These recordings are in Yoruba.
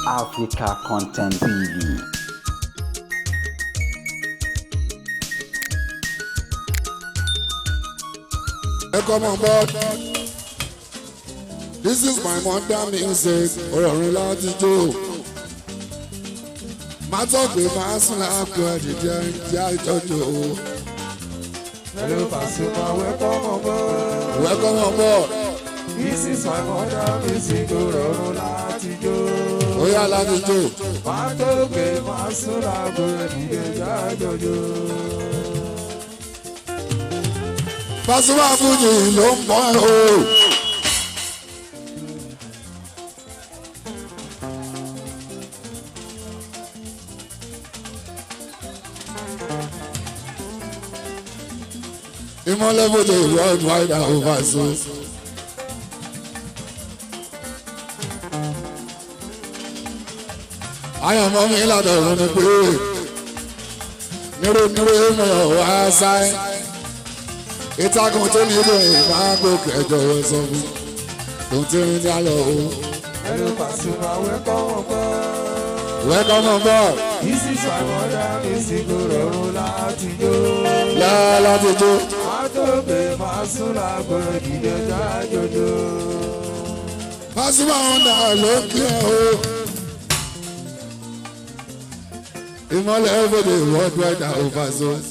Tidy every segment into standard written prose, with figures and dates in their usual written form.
Africa Content TV. Come on board. This is my modern music. Orin láti jó. Má tó pé máa sún láàpù ẹ̀dìjẹ́ ìjà ìjọ́jọ́. Hello Pasuma, welcome on board. Welcome on board. This is my modern music. Orin láti jó. Ó yá láti jó. Má tó pé máa sún láàpù ẹ̀dìjẹ́ ìjà ìjọ́jọ́. Pasuma Fuji ló ń bọ̀ o. Ìmọ̀lẹ̀ Fuji worldwide and overseas. Àyànmọ́ mi ládọ̀rùn ni pé nírú mi ò wá sáyé. Ìtàkùn tó ní ìròyìn máa ń gòkè ẹjọ́ rẹ̀ sọ fún tó ti rìn ní àlọ́ o. Hello Pasuma, welcome on board. Welcome on board. This is my modern music. Orin láti jó. Láti jó. Má tó pé máa sún láàpù ẹ̀dìjẹ́ ìjà ìjọ́jọ́. Pasuma Honda ló kí ẹ o. Ìmọ̀lẹ̀ everyday worldwide and overseas.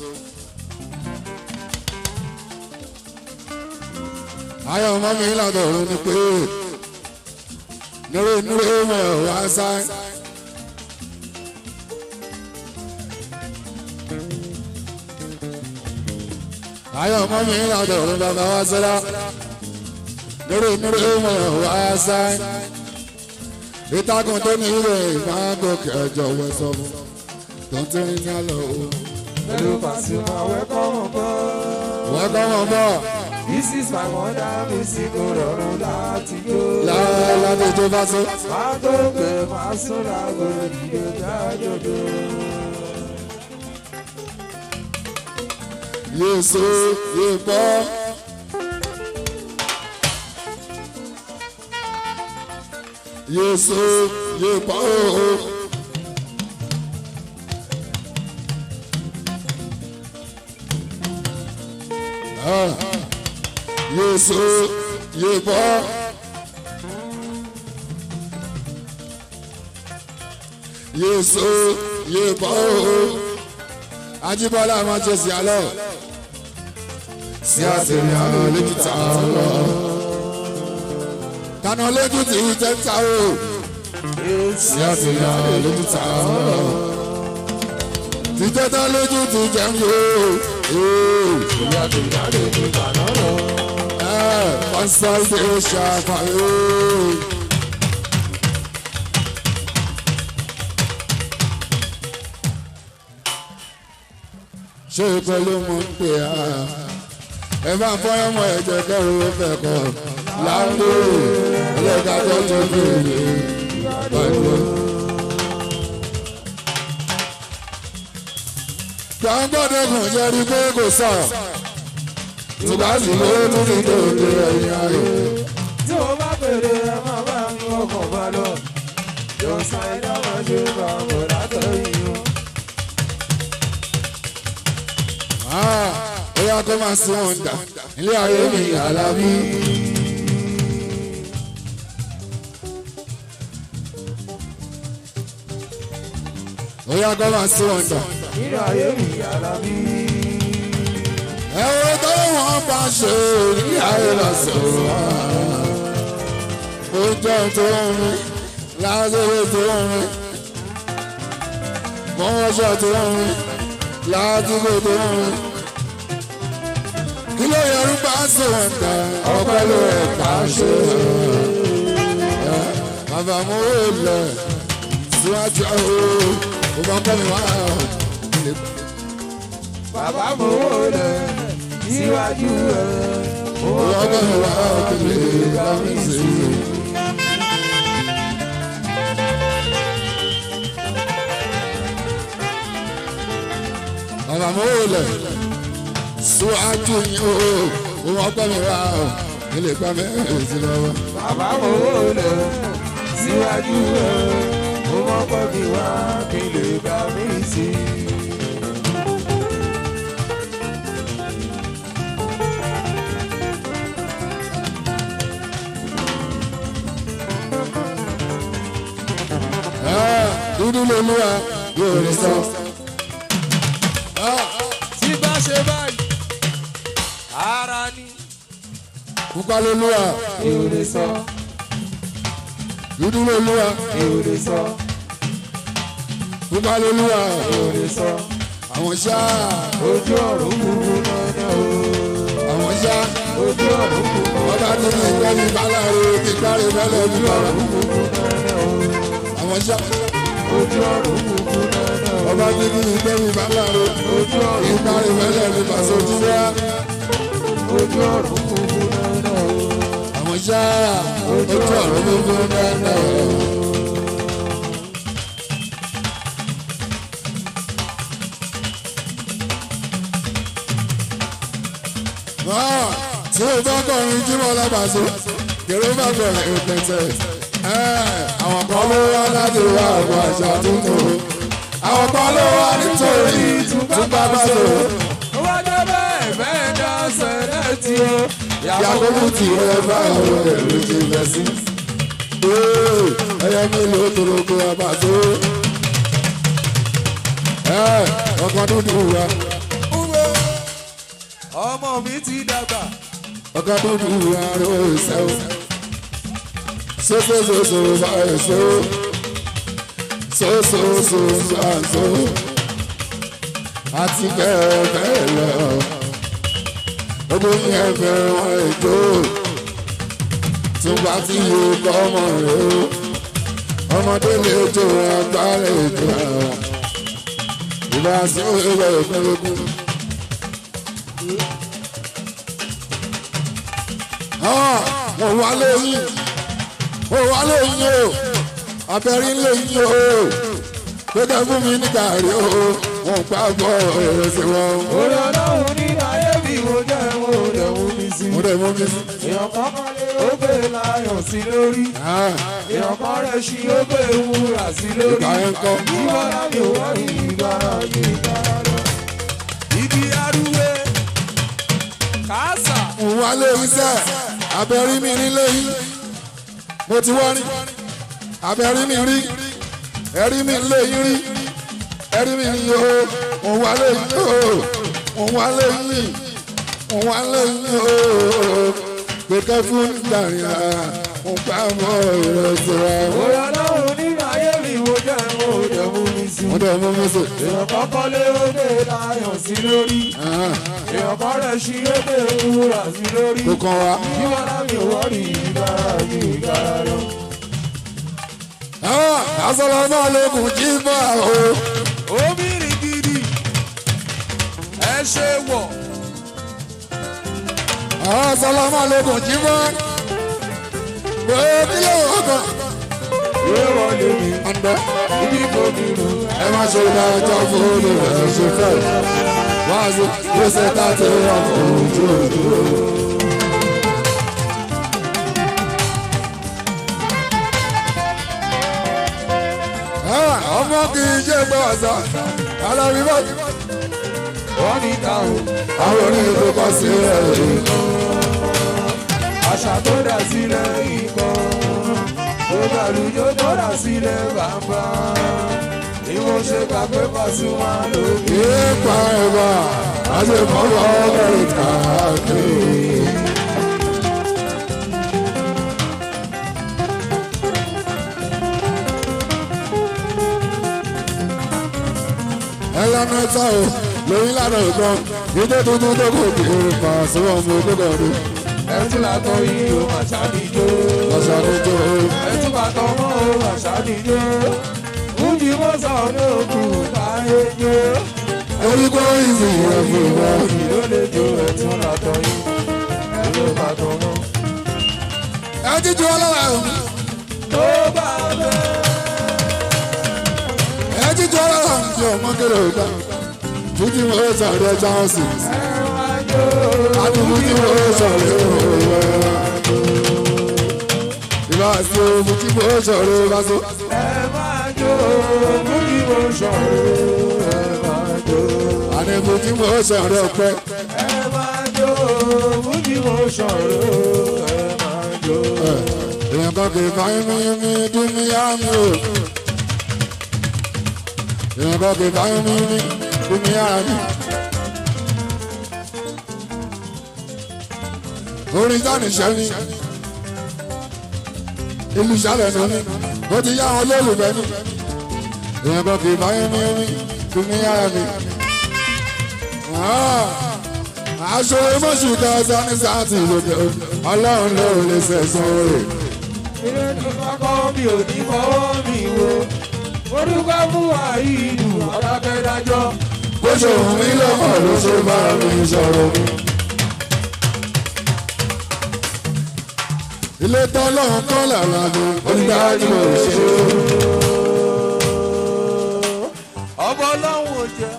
Ayọ̀ ọmọ mi ládọ̀rùn ni pé nírú mi ò wá sáyé. Ayọ̀ ọmọ mi ládọ̀rùn bàbá wá sọ́dá. Nírú mi ò wá sáyé. Ìtàkùn tó ní ìròyìn máa ń gòkè ẹjọ́ wẹ̀ sọ fún tó ń tẹ́rín ní àlọ́ o. Hello Pasuma, welcome on board. Welcome on board. This is my modern music. Orin láti jó. Láti jó bá so. Má tó pé máa sún láàpù ẹ̀dìjẹ́ ìjà ìjọ́jọ́. Yéésù yé bọ́. Yéésù yé bọ́ o. Yéésù yé bọ́. Yéésù yé bọ́ o. Ajíbọ́lá máa jẹ sí alọ́. Sí àtẹ̀yà lójú ta lọ. Tànà lójú ti jẹ́ ta o. Sí àtẹ̀yà lójú ta lọ. Tìjẹ́ tán lójú ti jẹ́ mi o. Ìyá tó yá lójú tàná lọ. Consultation for you. Ṣé pẹ̀lú mo ń pè á? Ẹ bá ń fọyọ́ mọ ẹ̀jẹ̀ kẹrù fẹ́ kọ́. Láńdó ẹlẹ́ka tó tó bèrè bàjẹ́. Gbàngbọ́dọ̀gùn jẹ́ rí pé kò sọ̀rọ̀. Tùbá sì ló tún ti dòde ẹ̀yìn ayò. Tí o bá bèrè ẹ máa bá mi ọkọ̀ bá lọ. Yóò sá iná máa ṣe bá bọ̀ látọ̀yìn o. Ó yá kó máa sí wọn dà ilé ayé mi Àlàbí. Ó yá kó máa sí wọn dà. Ilé ayé mi Àlàbí. Ẹ̀rọ tó wọ́n bá ṣe ilé ayé lọ́sọ̀rọ̀. Ó jẹ́ tó ń rìn lásìkò tó ń rìn. Mọ́wọ́sọ̀ tó ń rìn lásìkò tó ń rìn. Kí ló yẹ rúbà sọ̀rọ̀ dà ọpẹ́ ló ẹ̀ bá ṣe. Bàbá mo wò lẹ̀ síwájú ọ̀hún. Ó bá kọ́ mi wá. Bàbá mo wò lẹ̀ síwájú ẹ̀. Ó bá kọ́ mi wá òkèlè bá mi sí. Bàbá mo wò lẹ̀ síwájú yín o. Ó bá kọ́ mi wá òkèlè bá mi sí lọ́wọ́. Bàbá mo wò lẹ̀ síwájú ẹ̀. mo mọ̀ pé kí wá kí lè gbà mí sí. Dúdú lolúwa yóò rí sọ. Tí bá ṣe báyìí, ara ni. Pupa lolúwa yóò rí sọ. Dúdú lolúwa yóò rí sọ. Pupa lolúwa yóò rí sọ. àwọn ṣá Ojú ọ̀run kúkú náà o. àwọn ṣá Ojú ọ̀run kúkú ọba tó ní ìgbẹ́ ní bálàrò ti kárí bẹ́lẹ̀ ní bàbá. Àwọn ṣá ojú ọ̀run kúkú náà o. ọba tó ní ìgbẹ́ ní bálàrò Ojú ọ̀run ti kárí bẹ́lẹ̀ ní bàbá òjúwá. ojú ọ̀run kúkú náà o. Àwọn ṣá ojú ọ̀run gbogbo dáadáa. Tí o bá kọrin jí mọ́ lábàásó, kèrè bá bẹ̀rẹ̀ ìpẹ̀tẹ̀. Àwọn kan ló wá láti wá àwọn àṣà tuntun. Àwọn kan ló wá nítorí túbà bá tó. Wọ́n jẹ́ bẹ́ẹ̀ bẹ́ẹ̀ dá sẹ́lẹ̀ tí o. Yakubu tí ẹ bá àwọn èrò ti bẹ̀ sí. Ẹyẹ mi ló toroko àbàtó. Ọkàn dúdú wa. Ọmọ mi ti dàgbà. Ọkàn dúdú wa ló ṣẹ́wó. Sosososo bá ẹ̀ so. Sososo bá ẹ̀ so. Àti bẹ́ẹ̀ bẹ́ẹ̀ lọ. Ogun yẹn fẹ́ wọ́n ètò. Túbà tí yóò kọ́ ọmọ rẹ̀ o. Ọmọdé lè tó àgbà lè tó àwọn. Ìbá sí òwe ìpínlẹ̀kùn. Mo wá lóyún. Mo wá lóyún o. Abẹ́rí lóyún o. Gbẹ́gẹ́ fún mi ní gàrí o. Wọ́n gbàgbọ́ èrè sí wọn. Orí ọlọ́run ní ayé mi mo jẹ́ mo rẹ̀ mú mi sí. Mo dẹ̀ mú mi sí. Èèyàn kan lé ó gbé láyọ̀ sí lórí. Èèyàn kan rẹ̀ ṣí ó gbé wúrà sí lórí. Ìgbà yẹn kọ́. Ìbára mi ò wá rí ìbára mi ìbára lọ. Ibi arúgbó kásà. Mo wá lóyún sẹ́, abẹ́rí mi rí lóyún. Mo ti wọ́n rí. Abẹ́rí mi rí. Ẹ̀rí mi lóyún rí. Ẹ̀rí mi rí o. Mo wá lóyún o. Mo wá lóyún. Mo wá lóyún o. Gbẹ̀kẹ́ fún ìgbàrin à. Mo gbà mọ́ ìrẹsì wa. Orí ọlọ́run ní ayé mi mo jẹ́ mo rẹ̀ mú mi sí. Mo dẹ̀ mú mi sí. Èèyàn kan lé ó gbé láyọ̀ sí lórí. Èèyàn kan rẹ̀ ṣí ó gbé wúrà sí lórí. Tó kàn wá. Ìbára mi ò wá rí ìbára mi ìbára lọ. Asọ́lọ́mọ́ lókun jí bá o. Obìnrin gidi ẹ ṣe wọ̀. Asọ́lọ́mọ́ lókun jí bá. Bẹ́ẹ̀ni yóò kàn. Yóò wọlé mi, Ọ̀dọ́. ibi kò mi rù. Ẹ má ṣe dájọ́ fóònù rẹ̀ ṣe fẹ́. Wá sí gbèsè láti ọkọ̀ ojú òdúró. Ọmọ kì í ṣe gbọ́ ọ̀sà. Alábí bá. Wọ́n ní táwọn Àwọn onírin tó kọ́ sí rẹ̀. àṣà tó dà sílẹ̀ ikọ̀. Tó dàlújó tó dà sílẹ̀ bàbá. Ni mo ṣe gbà pé Pasuma lókè. Ipa ẹ̀wà àti ìfọwọ́ ọ̀rẹ́ káàkiri. Ẹlẹ́nu ẹ̀ta o, lórí lánàá ìkan, ìdó tuntun tó kò kéré pa síwọ̀n ọmọ ogógó ọdún. Ẹtú làtọ̀ yìí o, àṣà níjó. Ọ̀sán ní tó o. Ẹtú bàtọ̀ mọ́ o, àṣà níjó. Fújì mọ́sàn olóògùn láyé jó. Orí kọ́ ìsìn rẹ̀ fún wa. Ló lè jó ẹtú làtọ̀ yìí. Ẹtú bàtọ̀ mọ́. Ẹ jíjú ọlọ́wà omi. Tó bá bẹ́ẹ̀. Ẹ jíjú ọlọ́wà omi tí ọmọ kéré ògbà. Fújì mo sọ̀rọ̀ jáwọ́sì. Àdùnkù tí mo sọ̀rọ̀ òwò. Ìbá sí omi tí mo sọ̀rọ̀ bá so. Ẹ máa jó fújì mo sọ̀rọ̀ ẹ máa jó. àníkù tí mo sọ̀rọ̀ pẹ́. ẹ máa jó fújì mo sọ̀rọ̀ ẹ máa jó. èèyàn kan kì í fa yínmíyínmí dún ní àmì o. èèyàn kan kì í fa yínmíyínmí dún ní àmì. orin jáde sẹ́ni ìlú sálẹ̀ lónìí ó ti yá àwọn olólùfẹ́ ní. èèyàn kan kì í fa yínmíyínmí dún ní àmì. aṣọ mọ́ṣù kan sani sáàtì lókè ọlọ́run ló lè ṣẹ̀san oore. ilé ní pápá mi ò ní fọwọ́ mi wo mo dúpẹ́ fún àìlú alákẹ́dájọ́. bó ṣe wù mí lọ́kọ̀ ló ṣe bá mi sọ̀rọ̀ mi. ilé tọ́lọ́run kọ́ làrá mi onídàájú òṣèré. ọmọ ọlọ́run ò jẹ́.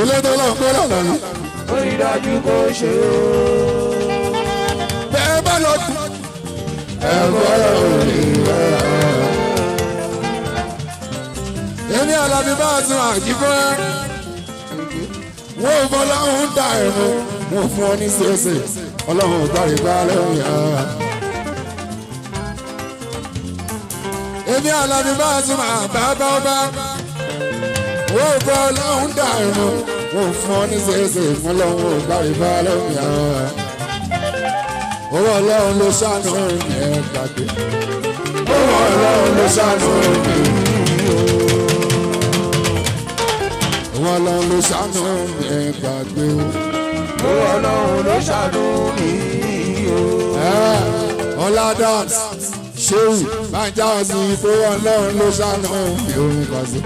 ilé tọ́lọ́run kọ́ làrá mi. onídàájú kò ṣe o. bẹ́ẹ̀ bá lọ kú. ẹ bọ́rọ̀ òní rẹ̀. èmi Àlàbí bá a tún àjíbọ́. wọ́n ò fọlọ́run dà ẹ̀mú wọ́n fún ọ ní ṣèṣe ọlọ́run ò gbàrí gbá lẹ́yìn ara. èmi Àlàbí bá a tún àbábá ọba. wọ́n ò fọlọ́run dà ẹ̀mú wọ́n fún ọ ní ṣèṣe ọlọ́run ò gbàrí gbá lẹ́yìn ara. owó ọlọ́run ló ṣàánú ẹ̀ gbàgbé. owó ọlọ́run ló ṣàánú ẹ̀ wọn lọ ló ṣàánú ẹ gbàgbé o. owó ọlọ́run ló ṣàánú mi o. ọlá dance ṣéwù bàjá sí ipò ọlọ́run ló ṣàánú mi ò ní kàṣí.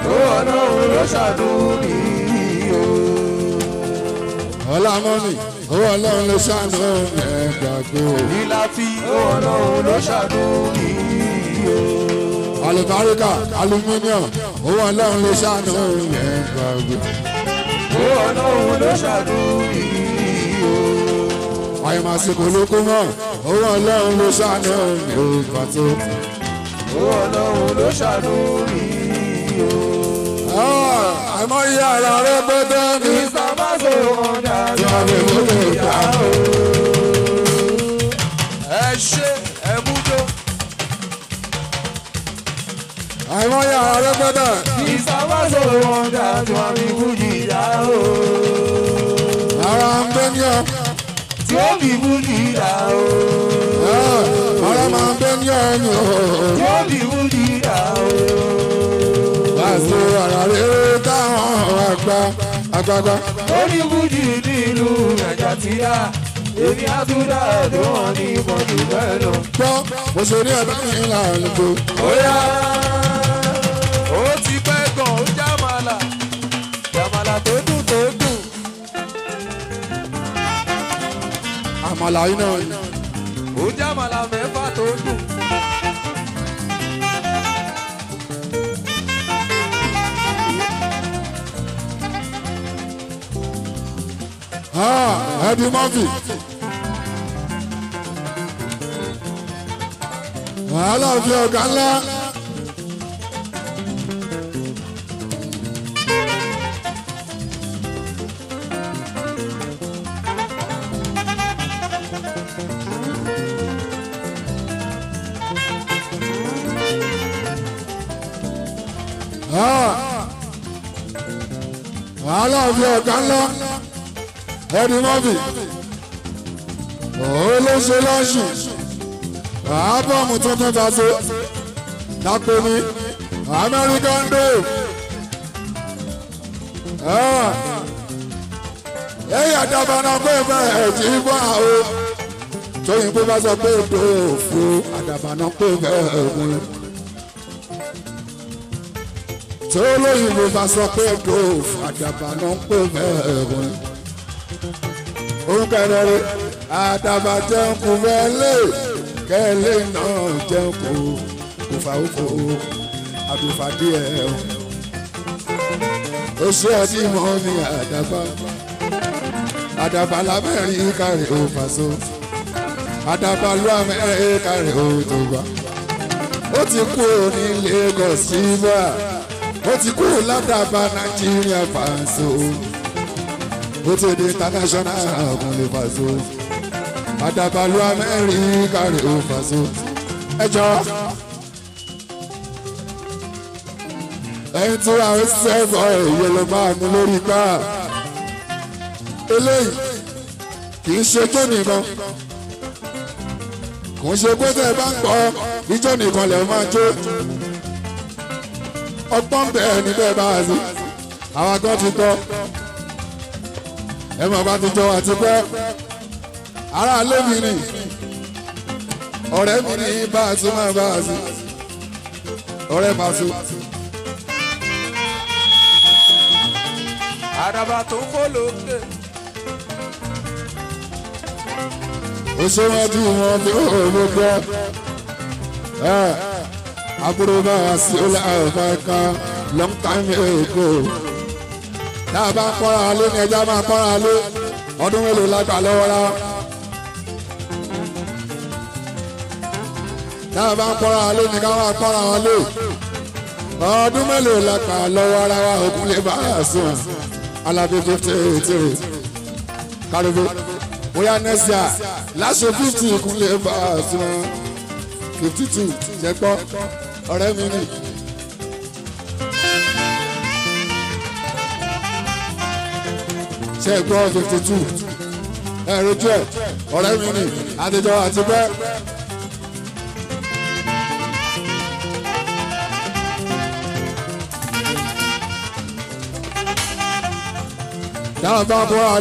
owó ọlọ́run ló ṣàánú mi o. ọlá mọ́mì owó ọlọ́run ló ṣàánú ẹ gbàgbé o. ìlàfí owó ọlọ́run ló ṣàánú mi o. alùbáríkà aluminium owó ọlọ́run ló ṣàánú ẹ gbàgbé. owó ọlọ́run ló ṣàánú mi o. àyèmàsìkò ló kú mọ́ owó ọlọ́run ló ṣàánú mi ò pàtó. owó ọlọ́run ló ṣàánú mi o. àmọ́ iye ara rẹ gbọ́dọ̀ mi. ìsàmásò wọn dájú ìyá mi ló lè gbà ó. ẹ ṣe ẹ mújó. àmọ́ iye ara rẹ gbọ́dọ̀. ìsàmásò wọn dájú àmì fújì dá o. ara ń bẹ ní ọ. tí ó bí fújì dá o. ara máa ń bẹ ní ọ ní o. tí ó bí fújì dá o. láti ara rere táwọn àgbàgbà. ó ní fújì nílùú ẹ̀jà tí dá. èmi àtúndà tó hàn ní ìmọ̀jú bẹ́ẹ̀ lọ. gbọ́ mo ṣe ní ẹ̀bá mi là ń gbó. ó yá ó ti pẹ́ gan ó jámàlà jámàlà tó dùn tó dùn. àmàlà yìí náà. ó jámàlà mẹ́fà tó dùn. Eddie Murphy. wàhálà fi ọ̀gá ńlá. wàhálà fi ọ̀gá ńlá. Eddie Murphy. òun ló ṣe lọ́sùn. àábọ̀mù tuntun ta ṣe. dápẹ́ ní American Dove. èyí àdàbà náà pé bẹ́ẹ̀ tí ń bọ́ àwọn. tóyìnbó bá sọ pé ètò òfu àdàbà náà pé bẹ́ẹ̀ mú. tó lóyìnbó bá sọ pé ètò òfu àdàbà náà pé bẹ́ẹ̀ mú. òun kẹrẹrẹ àdàbà jẹun kù bẹ́ẹ̀ lé kẹ́lẹ́ náà jẹun kù òfàòfò àbífàdí ẹ̀ o ṣé ẹtí mọ́ mi àdàbà lábẹ́rìn kárí òfàṣọ Àdàbàlú Amẹ́ríkà rẹ̀ ó tó gbà. Ó ti kú ní Lagos River. Ó ti kú ládàbà Nàìjíríà Faso. Ó ti di international ọkùnrin Faso. Àdàbàlú Amẹ́ríkà rẹ̀ ó Faso. Ẹ jọ. Ẹyin tí wàá sẹ́fọ̀ èyí ló bá mú lórí gbà. Eléyìí kì í ṣe jó nìkan. Kò ń ṣe pé tẹ́ ẹ bá ń gbọ́ ijó nìkan lẹ̀ máa jó. Ọgbọ́n bẹ́ẹ̀ ni bẹ́ẹ̀ bá wà sí. Àwọn akọ́ ti gbọ́. Ẹ mọ̀ bá ti jọ àti pẹ́. Ará ilé mi nì. Ọ̀rẹ́ mi ní bá a tún máa bá a sí. Ọ̀rẹ́ Paso. Àdàbà tó fò lókè. Ó ṣe wọ́n tí wọ́n fi òòrùn gbọ́. Àbúrò bá wá sí ọlá ọ̀fẹ́ká long time ago. Tá a bá ń kọ́ra lé ní ẹja máa kọ́ra lé. Ọdún mélòó lágbà lọ́wọ́ rá. Tá a bá ń kọ́ra lé ní ká máa kọ́ra wọn lé. Ọdún mélòó lágbà lọ́wọ́ rá wa òkun lè bá a sùn. Alábí 58 Kárìbó. Bóyá next year láṣọ 50 ìkúnlẹ̀ bá a sùn 52 jẹ́ gbọ́ ọ̀rẹ́ mi nì. Ṣé gbọ́ 52 ẹ̀rọjú ẹ̀ ọ̀rẹ́ mi nì àtijọ́ àti bẹ́ẹ̀. Dáhùn bá bọ́